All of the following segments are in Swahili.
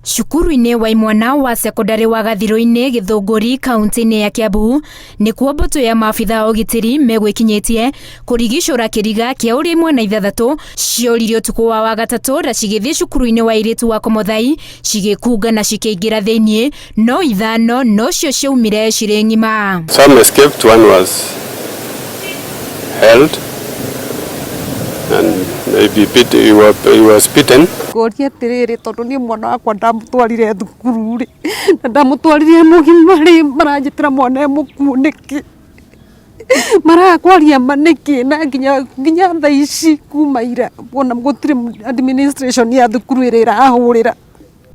Cukuru-inĩ wa Kĩmwana wa sekondari wa Gathirui-inĩ Githunguri kaunti-inĩ ya Kiambu nĩkuo mbũtũ ya maabitha ũgitĩri megwĩkinyĩtie kũrigicũra kĩriga kĩa ũrĩa imwana ithathatũ cioririo ũtukũ wa wagatatũ na cigĩthiĩ cukuru-inĩ wa airĩtu wa Komothai cigĩkunga na cikĩingĩra thĩiniĩ, no ithano nocio ciaumire cirĩ ng'ima. Some escaped, one was held and maybe he was beaten. Ngoria tiriri tondu ni mwana wakwa ndamutwarire thukuru ri na ndamutwarire mugimari maranjitira mwana muku niki marakwaria maniki na nginya thaa ici kuma ira bona gutire administration ya thukuru ira irahurira.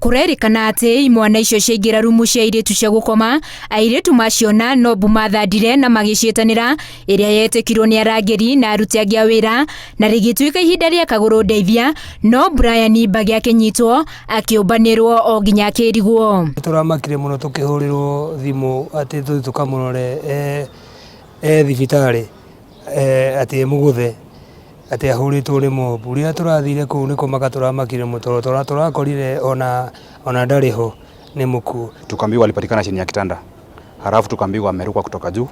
Kurerikana ati imwana icio ciaingĩra rumu cia airĩtu cia gũkoma, airĩtu maciona no mbu mathandire na magĩciĩtanĩra ĩrĩa yetĩkirwo nĩ arangĩri na aruti angĩ a wĩra na rĩgĩtuĩka ihinda rĩa kagũrũ ndeithia, no Brian agĩakĩnyitwo akĩũmbanĩrwo o nginya akĩrigwo. Tũramakire mũno tũkĩhũrĩrwo thimũ atĩ tũkamũrore thibitarĩ atĩ mũgũthe ati ahũrĩtwo nĩ mobu. Rĩrĩa tũrathire kũu nĩ kũmaka tũramakire mũtoro tũrakorire ona ndarĩ ho nĩ mũkuũ. Tukaambiwa alipatikana chini ya kitanda, halafu tukaambiwa amerukwa kutoka juu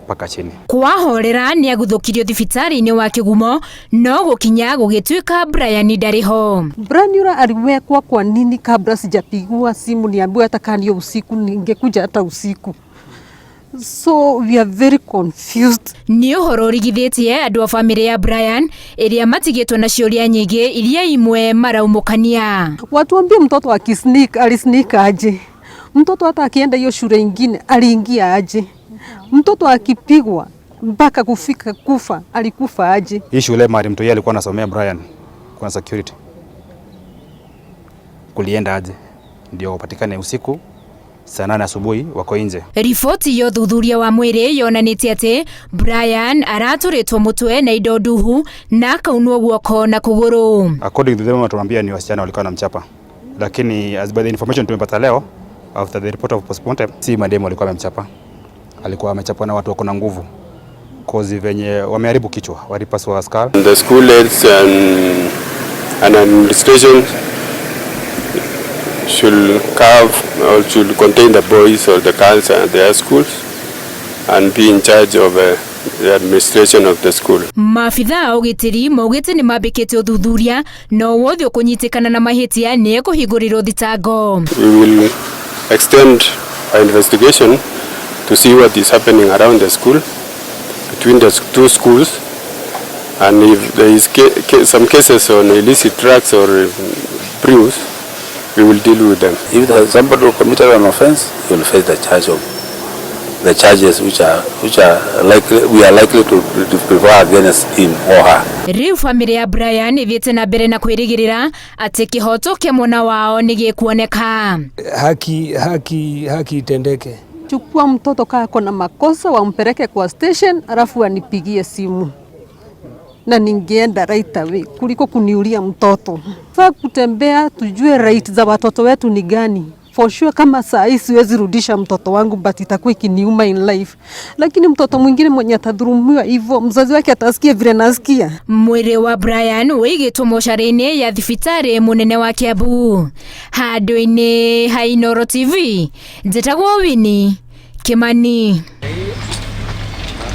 mpaka chini. Kwahorera nĩ aguthũkirio thibitarĩ-inĩ wa Kĩgumo, no gũkinya gũgĩtuĩka Brian ndarĩ ho. Brian yura aliwekwa kwa nini kabla sijapigwa simu niambiwa atakanio usiku, ningekuja hata usiku. So we are very confused. Ni ũhoro ũrigithĩtie andũ a bamĩrĩ ya Brian ĩrĩa matigĩtwo na ciũria nyingĩ iria imwe maraumũkania. Watuambie mtoto akisneak alisneak aje? Mtoto hata akienda hiyo shule ingine aliingia aje? Mtoto akipigwa mpaka kufika kufa alikufa aje? Hii shule mahali mtu yeye alikuwa anasomea Brian kwa security, kulienda aje ndio wapatikane usiku saa 8 asubuhi wako nje. Riboti ya ũthuthuria wa mwĩrĩ yonanĩtie atĩ Brian aratũrĩtwo mũtwe na indo nduhu na akaunwo guoko na kũgũrũ. According to them watuambia ni wasichana walikuwa wanamchapa, lakini as by the information tumepata leo after the report of postmortem, si mademu walikuwa wamemchapa, alikuwa amechapwa na watu wako na nguvu cause venye wameharibu kichwa, walipaswa skull. The school aides and administration should carve or should contain the boys or the girls at their schools and be in charge of the administration of the school. Maabitha ũgitĩri maugĩte nĩ mambĩkĩte ũthuthuria no wothe ũkũnyitĩkana na mahĩtia nĩ ekũhingũrĩrwo thitango. We will extend our investigation to see what is happening around the school, between the two schools, and if there is some cases on illicit drugs or brews, we will deal with them. If there is somebody who committed an offense, he will face the charges which are likely, we are likely to prevail against him or her. Rĩu bamĩrĩ ya Brian ĩthiĩte na mbere na kwĩrĩgĩrĩra atĩ kĩhoto kĩa mwana wao nĩ gĩkuoneka. Haki itendeke. Chukua mtoto kako na makosa wampeleke kwa station alafu anipigie simu na ningeenda right away kuliko kuniulia mtoto. Faa kutembea tujue right za watoto wetu ni gani. For sure kama saa hii siwezi rudisha mtoto wangu but itakuwa ikiniuma in life. Lakini mtoto mwingine mwenye atadhulumiwa hivyo mzazi wake atasikia vile nasikia. Mwĩrĩ wa Brian wĩigĩtwo mocarĩ-inĩ ya thibitarĩ mũnene wa Kiambu. Handũ-inĩ ha Inooro TV, njĩtagwo Winnie Kimani.